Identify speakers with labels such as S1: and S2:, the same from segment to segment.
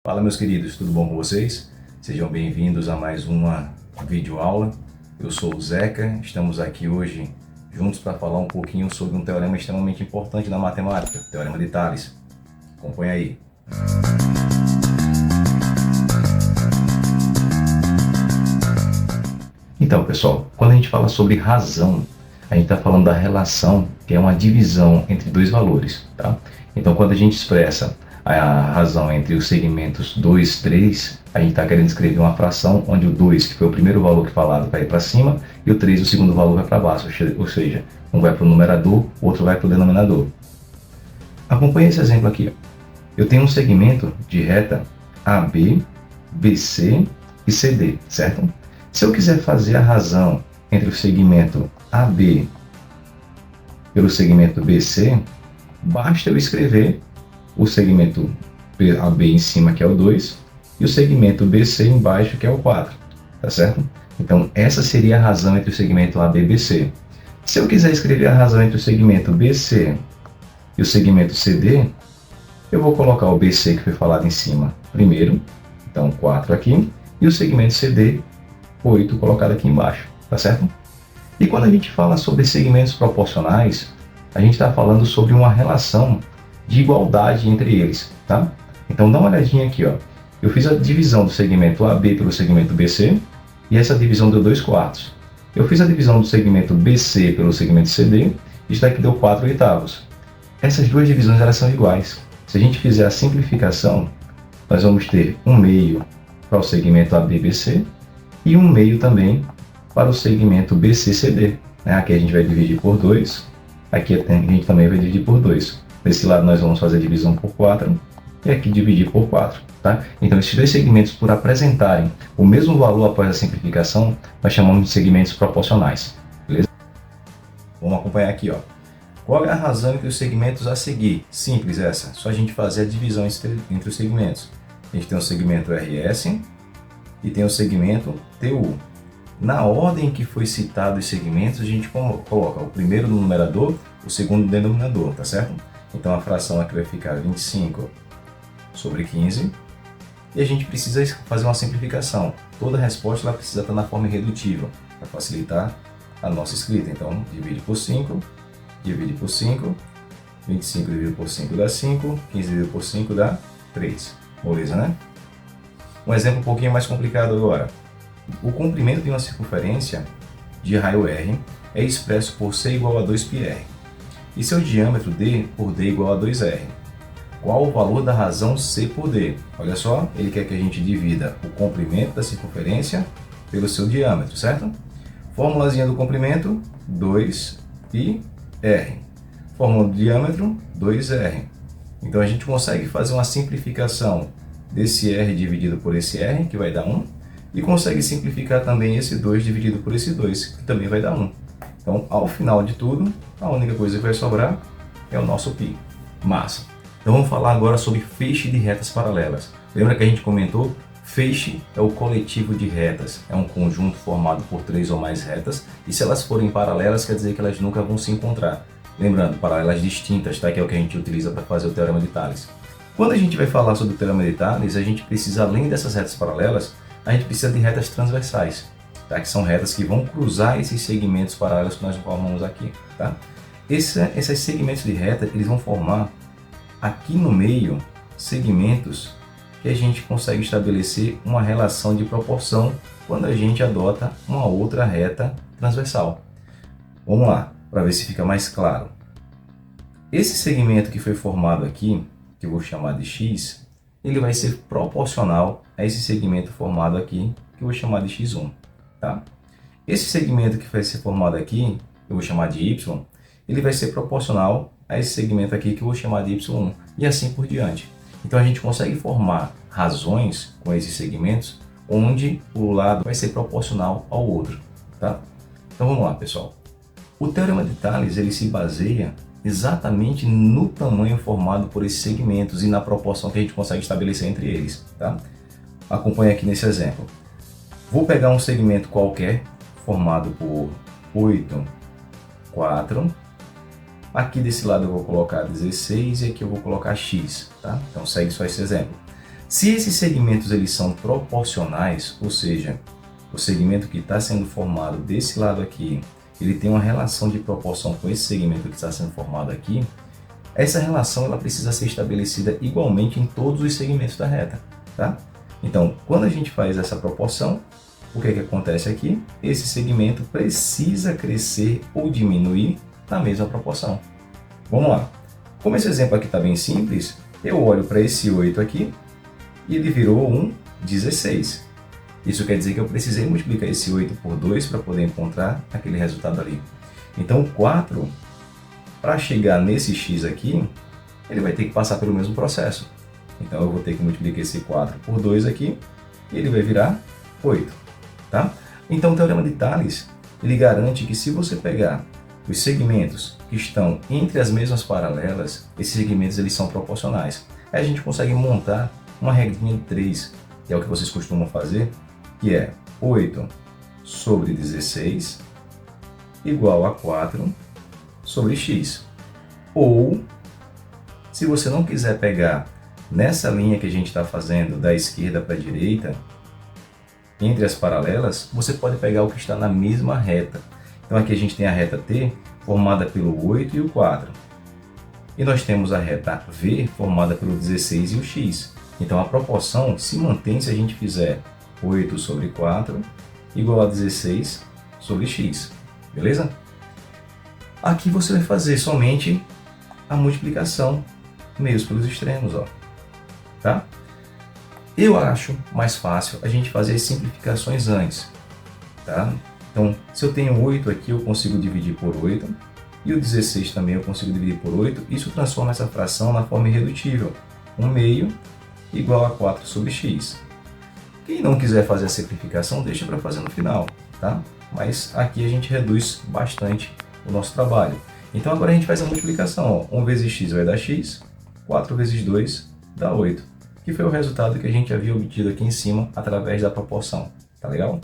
S1: Fala, meus queridos, tudo bom com vocês? Sejam bem-vindos a mais uma videoaula. Eu sou o Zeca, estamos aqui hoje juntos para falar um pouquinho sobre um teorema extremamente importante na matemática, o Teorema de Tales. Acompanha aí. Então, pessoal, quando a gente fala sobre razão, a gente está falando da relação, que é uma divisão entre dois valores, tá? Então, quando a gente expressa a razão entre os segmentos 2, 3, a gente está querendo escrever uma fração onde o 2, que foi o primeiro valor que falado, vai para cima, e o 3, o segundo valor, vai para baixo, ou seja, um vai para o numerador, o outro vai para o denominador. Acompanhe esse exemplo aqui. Eu tenho um segmento de reta AB, BC e CD, certo? Se eu quiser fazer a razão entre o segmento AB pelo segmento BC, basta eu escrever o segmento AB em cima, que é o 2, e o segmento BC embaixo, que é o 4, tá certo? Então, essa seria a razão entre o segmento AB e BC. Se eu quiser escrever a razão entre o segmento BC e o segmento CD, eu vou colocar o BC que foi falado em cima primeiro, então 4 aqui, e o segmento CD, 8, colocado aqui embaixo, tá certo? E quando a gente fala sobre segmentos proporcionais, a gente está falando sobre uma relação de igualdade entre eles, tá? Então dá uma olhadinha aqui, ó. Eu fiz a divisão do segmento AB pelo segmento BC, e essa divisão deu 2 quartos. Eu fiz a divisão do segmento BC pelo segmento CD, isso daqui deu 4 oitavos. Essas duas divisões elas são iguais. Se a gente fizer a simplificação, nós vamos ter 1/2 para o segmento ABBC e 1/2 também para o segmento BCCD. Aqui a gente vai dividir por 2, aqui a gente também vai dividir por 2. Desse lado nós vamos fazer a divisão por 4 e aqui dividir por 4. Tá? Então esses dois segmentos, por apresentarem o mesmo valor após a simplificação, nós chamamos de segmentos proporcionais. Beleza? Vamos acompanhar aqui, ó. Qual é a razão entre os segmentos a seguir? Simples essa, só a gente fazer a divisão entre os segmentos. A gente tem o segmento RS e tem o segmento TU. Na ordem que foi citado os segmentos, a gente coloca o primeiro no numerador, o segundo no denominador, tá certo? Então a fração aqui vai ficar 25 sobre 15. E a gente precisa fazer uma simplificação. Toda a resposta ela precisa estar na forma irredutível, para facilitar a nossa escrita. Então divide por 5. Divide por 5, 25 dividido por 5 dá 5, 15 dividido por 5 dá 3. Beleza, né? Um exemplo um pouquinho mais complicado agora. O comprimento de uma circunferência de raio R é expresso por C igual a 2πr. E seu diâmetro D por D igual a 2r. Qual o valor da razão C por D? Olha só, ele quer que a gente divida o comprimento da circunferência pelo seu diâmetro, certo? Formulazinha do comprimento, 2πr. Fórmula do diâmetro, 2r. Então a gente consegue fazer uma simplificação desse r dividido por esse r, que vai dar 1, e consegue simplificar também esse 2 dividido por esse 2, que também vai dar 1. Então, ao final de tudo, a única coisa que vai sobrar é o nosso π. Massa! Então vamos falar agora sobre feixe de retas paralelas. Lembra que a gente comentou? Feixe é o coletivo de retas, é um conjunto formado por 3 ou mais retas, e se elas forem paralelas, quer dizer que elas nunca vão se encontrar. Lembrando, paralelas distintas, tá? Que é o que a gente utiliza para fazer o Teorema de Tales. Quando a gente vai falar sobre o Teorema de Tales, a gente precisa, além dessas retas paralelas, a gente precisa de retas transversais, tá? Que são retas que vão cruzar esses segmentos paralelos que nós formamos aqui. Tá? Esses segmentos de reta, eles vão formar aqui no meio segmentos que a gente consegue estabelecer uma relação de proporção quando a gente adota uma outra reta transversal. Vamos lá, para ver se fica mais claro. Esse segmento que foi formado aqui, que eu vou chamar de x, ele vai ser proporcional a esse segmento formado aqui, que eu vou chamar de x1. Tá? Esse segmento que vai ser formado aqui, eu vou chamar de y, ele vai ser proporcional a esse segmento aqui, que eu vou chamar de y1, e assim por diante. Então a gente consegue formar razões com esses segmentos onde o lado vai ser proporcional ao outro, tá? Então vamos lá, pessoal. O Teorema de Tales ele se baseia exatamente no tamanho formado por esses segmentos e na proporção que a gente consegue estabelecer entre eles, tá? Acompanhe aqui nesse exemplo. Vou pegar um segmento qualquer formado por 8, 4. Aqui desse lado eu vou colocar 16 e aqui eu vou colocar x, tá? Então segue só esse exemplo. Se esses segmentos eles são proporcionais, ou seja, o segmento que está sendo formado desse lado aqui, ele tem uma relação de proporção com esse segmento que está sendo formado aqui, essa relação ela precisa ser estabelecida igualmente em todos os segmentos da reta, tá? Então, quando a gente faz essa proporção, o que é que acontece aqui? Esse segmento precisa crescer ou diminuir na mesma proporção. Vamos lá. Como esse exemplo aqui está bem simples, eu olho para esse 8 aqui e ele virou um 16. Isso quer dizer que eu precisei multiplicar esse 8 por 2 para poder encontrar aquele resultado ali. Então, o 4, para chegar nesse x aqui, ele vai ter que passar pelo mesmo processo. Então, eu vou ter que multiplicar esse 4 por 2 aqui e ele vai virar 8. Tá? Então, o Teorema de Thales ele garante que se você pegar os segmentos que estão entre as mesmas paralelas, esses segmentos eles são proporcionais. Aí a gente consegue montar uma regrinha de 3, que é o que vocês costumam fazer, que é 8 sobre 16 igual a 4 sobre x. Ou, se você não quiser pegar nessa linha que a gente está fazendo, da esquerda para a direita, entre as paralelas, você pode pegar o que está na mesma reta. Então aqui a gente tem a reta T, formada pelo 8 e o 4. E nós temos a reta V, formada pelo 16 e o x. Então a proporção se mantém se a gente fizer 8 sobre 4 igual a 16 sobre x. Beleza? Aqui você vai fazer somente a multiplicação meios pelos extremos, ó. Tá? Eu acho mais fácil a gente fazer as simplificações antes. Tá? Então, se eu tenho 8 aqui, eu consigo dividir por 8. E o 16 também eu consigo dividir por 8. Isso transforma essa fração na forma irredutível. 1 meio igual a 4 sobre x. Quem não quiser fazer a simplificação, deixa para fazer no final, tá? Mas aqui a gente reduz bastante o nosso trabalho. Então agora a gente faz a multiplicação. Ó. 1 vezes x vai dar x, 4 vezes 2 dá 8. Que foi o resultado que a gente havia obtido aqui em cima através da proporção. Tá legal?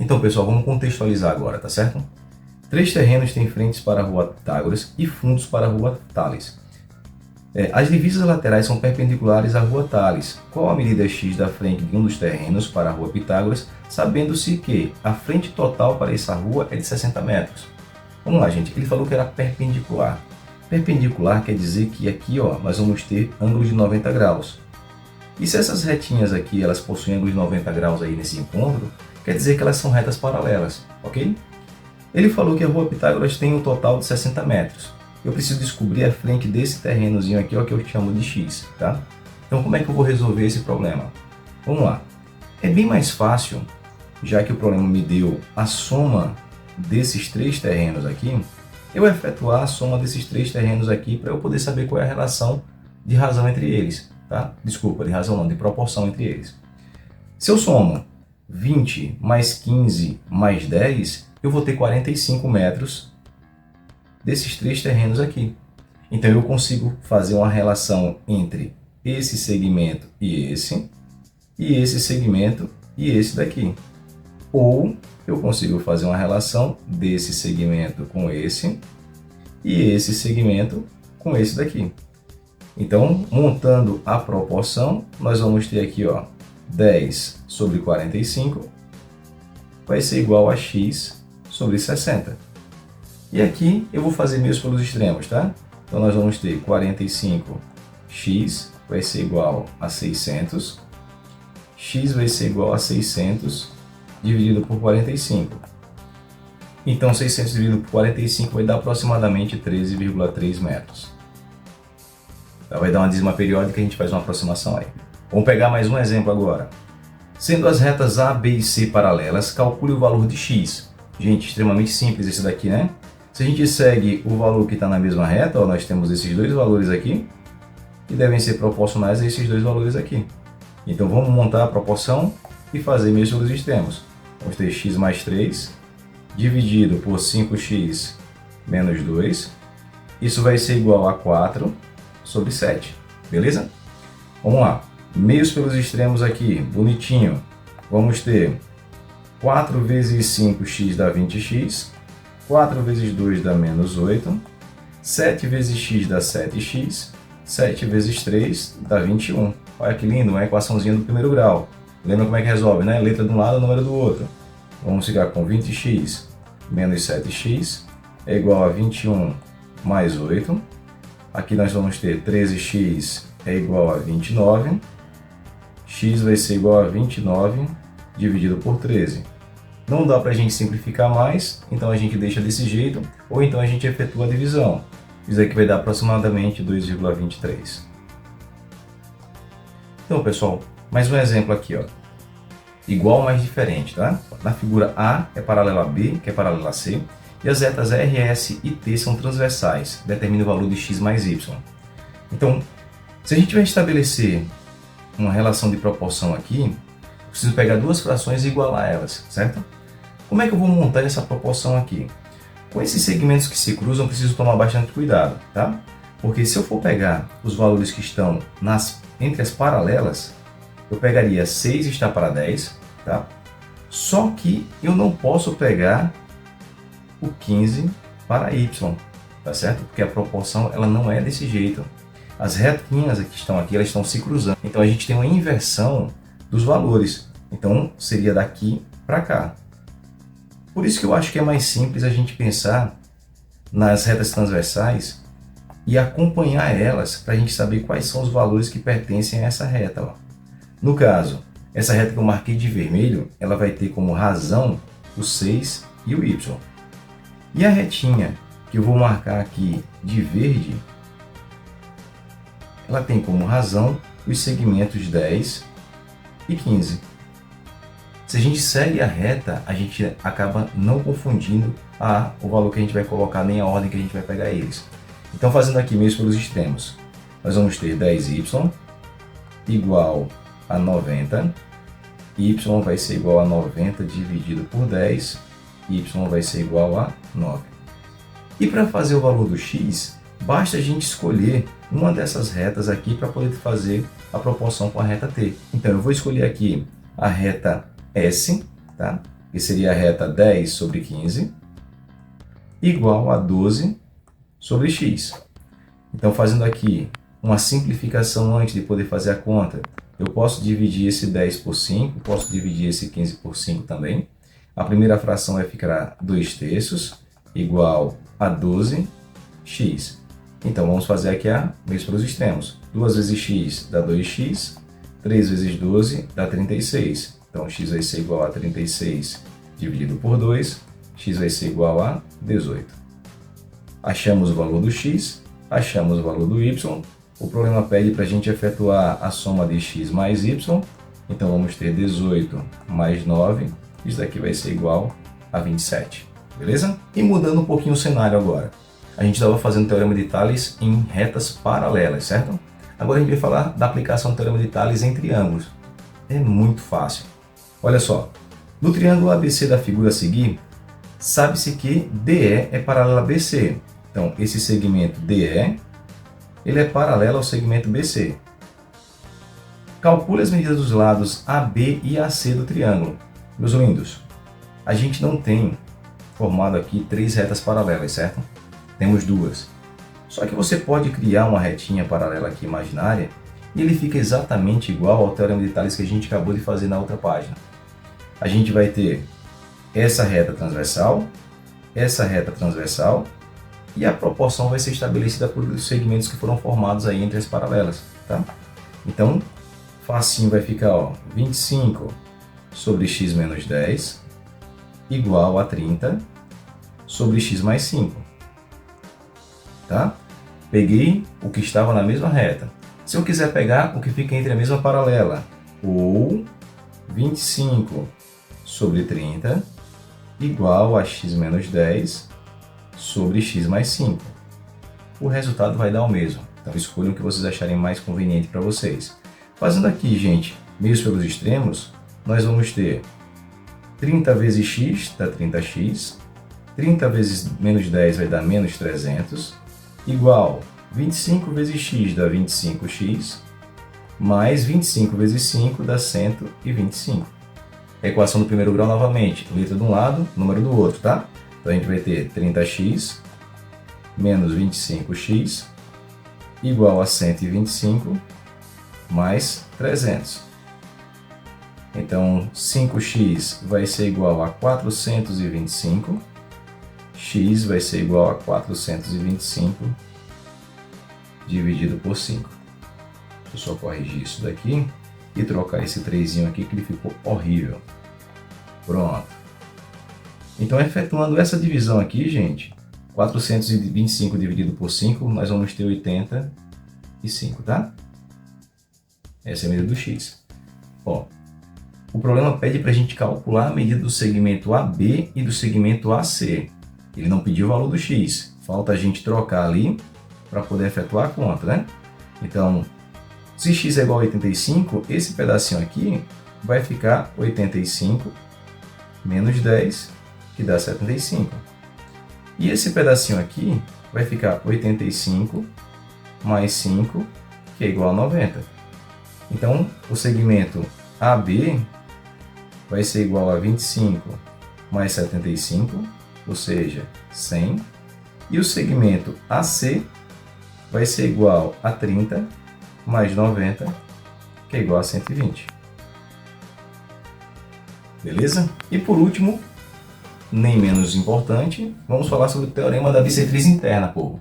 S1: Então, pessoal, vamos contextualizar agora, tá certo? 3 terrenos têm frentes para a rua Pitágoras e fundos para a rua Tales. As divisas laterais são perpendiculares à rua Tales. Qual a medida x da frente de um dos terrenos para a rua Pitágoras, sabendo-se que a frente total para essa rua é de 60 metros? Vamos lá, gente. Ele falou que era perpendicular. Perpendicular quer dizer que aqui ó, nós vamos ter ângulos de 90 graus. E se essas retinhas aqui elas possuem ângulos de 90 graus aí nesse encontro, quer dizer que elas são retas paralelas, ok? Ele falou que a rua Pitágoras tem um total de 60 metros. Eu preciso descobrir a frente desse terrenozinho aqui, ó, que eu chamo de x, tá? Então como é que eu vou resolver esse problema? Vamos lá. É bem mais fácil, já que o problema me deu a soma desses 3 terrenos aqui, eu efetuar a soma desses 3 terrenos aqui para eu poder saber qual é a relação de razão entre eles, tá? Desculpa, de razão não, de proporção entre eles. Se eu somo 20 mais 15 mais 10, eu vou ter 45 metros desses 3 terrenos aqui. Então eu consigo fazer uma relação entre esse segmento e esse segmento e esse daqui. Ou eu consigo fazer uma relação desse segmento com esse e esse segmento com esse daqui. Então, montando a proporção, nós vamos ter aqui ó, 10 sobre 45 vai ser igual a x sobre 60. E aqui eu vou fazer meios pelos extremos, tá? Então nós vamos ter 45x vai ser igual a 600, x vai ser igual a 600 dividido por 45. Então 600 dividido por 45 vai dar aproximadamente 13,3 metros. Então, vai dar uma dízima periódica e a gente faz uma aproximação aí. Vamos pegar mais um exemplo agora. Sendo as retas A, B e C paralelas, calcule o valor de x. Gente, extremamente simples esse daqui, né? Se a gente segue o valor que está na mesma reta, ó, nós temos esses dois valores aqui, que devem ser proporcionais a esses dois valores aqui. Então vamos montar a proporção e fazer meios pelos extremos. Vamos ter x mais 3, dividido por 5x menos 2. Isso vai ser igual a 4 sobre 7. Beleza? Vamos lá. Meios pelos extremos aqui, bonitinho. Vamos ter 4 vezes 5x dá 20x. 4 vezes 2 dá menos 8. 7 vezes x dá 7x.
S2: 7 vezes 3 dá 21. Olha que lindo, uma equaçãozinha do primeiro grau. Lembra como é que resolve, né? Letra de um lado, número do outro. Vamos ficar com 20x menos 7x é igual a 21 mais 8. Aqui nós vamos ter 13x é igual a 29. X vai ser igual a 29 dividido por 13. Não dá para a gente simplificar mais, então a gente deixa desse jeito, ou então a gente efetua a divisão. Isso aqui vai dar aproximadamente 2,23. Então, pessoal, mais um exemplo aqui, ó. Igual, mas diferente, tá? Na figura A é paralela a B, que é paralela a C, e as retas R, S e T são transversais, determina o valor de x mais y. Então, se a gente vai estabelecer uma relação de proporção aqui, eu preciso pegar duas frações e igualar elas, certo? Como é que eu vou montar essa proporção aqui? Com esses segmentos que se cruzam, eu preciso tomar bastante cuidado, tá? Porque se eu for pegar os valores que estão entre as paralelas, eu pegaria 6 está para 10, tá? Só que eu não posso pegar o 15 para y, tá certo? Porque a proporção ela não é desse jeito. As retinhas que estão aqui, elas estão se cruzando. Então a gente tem uma inversão dos valores. Então seria daqui para cá. Por isso que eu acho que é mais simples a gente pensar nas retas transversais e acompanhar elas para a gente saber quais são os valores que pertencem a essa reta. Ó. No caso, essa reta que eu marquei de vermelho, ela vai ter como razão o 6 e o y. E a retinha que eu vou marcar aqui de verde, ela tem como razão os segmentos 10 e 15. Se a gente segue a reta, a gente acaba não confundindo o valor que a gente vai colocar, nem a ordem que a gente vai pegar eles. Então, fazendo aqui mesmo pelos extremos, nós vamos ter 10y igual a 90, y vai ser igual a 90 dividido por 10, y vai ser igual a 9. E para fazer o valor do x, basta a gente escolher uma dessas retas aqui para poder fazer a proporção com a reta t. Então, eu vou escolher aqui a reta S, tá? Que seria a reta 10 sobre 15, igual a 12 sobre x. Então, fazendo aqui uma simplificação antes de poder fazer a conta, eu posso dividir esse 10 por 5, posso dividir esse 15 por 5 também. A primeira fração vai ficar 2 terços, igual a 12x. Então, vamos fazer aqui a mesmo para os extremos. 2 vezes x dá 2x, 3 vezes 12 dá 36. Então, x vai ser igual a 36 dividido por 2, x vai ser igual a 18. Achamos o valor do x, achamos o valor do y. O problema pede para a gente efetuar a soma de x mais y. Então, vamos ter 18 mais 9, isso daqui vai ser igual a 27. Beleza? E mudando um pouquinho o cenário agora. A gente estava fazendo o Teorema de Tales em retas paralelas, certo? Agora a gente vai falar da aplicação do Teorema de Tales em triângulos. É muito fácil. Olha só, no triângulo ABC da figura a seguir, sabe-se que DE é paralelo a BC. Então, esse segmento DE, ele é paralelo ao segmento BC. Calcule as medidas dos lados AB e AC do triângulo. Meus lindos, a gente não tem formado aqui 3 retas paralelas, certo? Temos 2. Só que você pode criar uma retinha paralela aqui imaginária e ele fica exatamente igual ao Teorema de Tales que a gente acabou de fazer na outra página. A gente vai ter essa reta transversal e a proporção vai ser estabelecida por os segmentos que foram formados aí entre as paralelas, tá? Então, facinho vai ficar, ó, 25 sobre x menos 10 igual a 30 sobre x mais 5, tá? Peguei o que estava na mesma reta. Se eu quiser pegar o que fica entre a mesma paralela, ou 25 sobre 30 igual a x menos 10 sobre x mais 5. O resultado vai dar o mesmo. Então escolham o que vocês acharem mais conveniente para vocês. Fazendo aqui, gente, meios pelos extremos, nós vamos ter 30 vezes x dá 30x, 30 vezes menos 10 vai dar menos 300, igual 25 vezes x dá 25x, mais 25 vezes 5 dá 125. A equação do primeiro grau novamente, letra de um lado, número do outro, tá? Então a gente vai ter 30x menos 25x igual a 125 mais 300. Então, 5x vai ser igual a 425, x vai ser igual a 425 dividido por 5. Deixa eu só corrigir isso daqui e trocar esse 3 aqui que ele ficou horrível. Pronto. Então, efetuando essa divisão aqui, gente, 425 dividido por 5, nós vamos ter 85, tá? Essa é a medida do x. Ó, o problema pede para a gente calcular a medida do segmento AB e do segmento AC. Ele não pediu o valor do x. Falta a gente trocar ali para poder efetuar a conta, né? Então, se x é igual a 85, esse pedacinho aqui vai ficar 85 menos 10, que dá 75. E esse pedacinho aqui vai ficar 85 mais 5, que é igual a 90. Então, o segmento AB vai ser igual a 25 mais 75, ou seja, 100. E o segmento AC vai ser igual a 30 mais 90, que é igual a 120. Beleza? E por último, nem menos importante, vamos falar sobre o teorema da bissetriz interna, povo.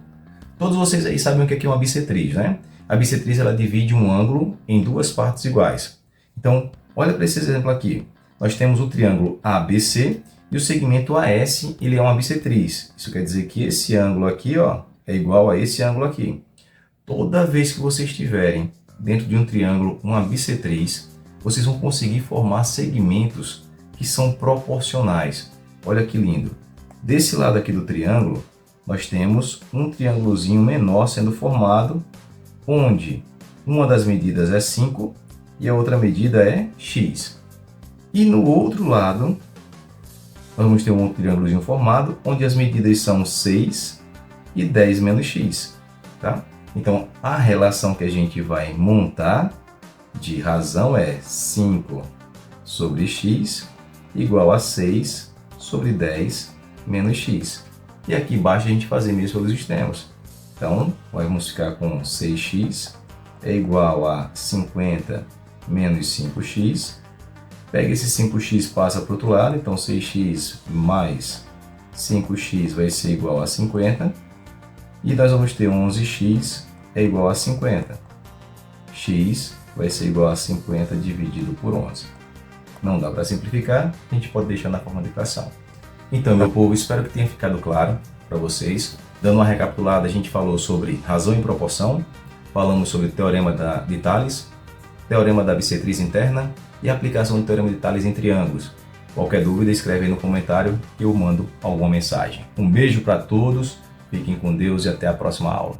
S2: Todos vocês aí sabem o que é uma bissetriz, né? A bissetriz ela divide um ângulo em duas partes iguais. Então, olha para esse exemplo aqui. Nós temos o triângulo ABC e o segmento AS, ele é uma bissetriz. Isso quer dizer que esse ângulo aqui, ó, é igual a esse ângulo aqui. Toda vez que vocês tiverem dentro de um triângulo uma bissetriz, vocês vão conseguir formar segmentos que são proporcionais. Olha que lindo. Desse lado aqui do triângulo, nós temos um triângulozinho menor sendo formado, onde uma das medidas é 5 e a outra medida é x. E no outro lado, nós vamos ter um outro triângulozinho formado, onde as medidas são 6 e 10 menos x. Tá? Então, a relação que a gente vai montar de razão é 5 sobre x igual a 6 sobre 10 menos x. E aqui embaixo a gente fazer mesmo pelos extremos. Então, vamos ficar com 6x é igual a 50 menos 5x. Pega esse 5x, passa para o outro lado. Então, 6x mais 5x vai ser igual a 50. E nós vamos ter 11x é igual a 50. X vai ser igual a 50 dividido por 11. Não dá para simplificar, a gente pode deixar na forma de fração. Então, meu povo, espero que tenha ficado claro para vocês. Dando uma recapitulada, a gente falou sobre razão e proporção, falamos sobre o teorema de Tales, teorema da bissetriz interna e a aplicação do teorema de Tales em triângulos. Qualquer dúvida, escreve aí no comentário que eu mando alguma mensagem. Um beijo para todos, fiquem com Deus e até a próxima aula.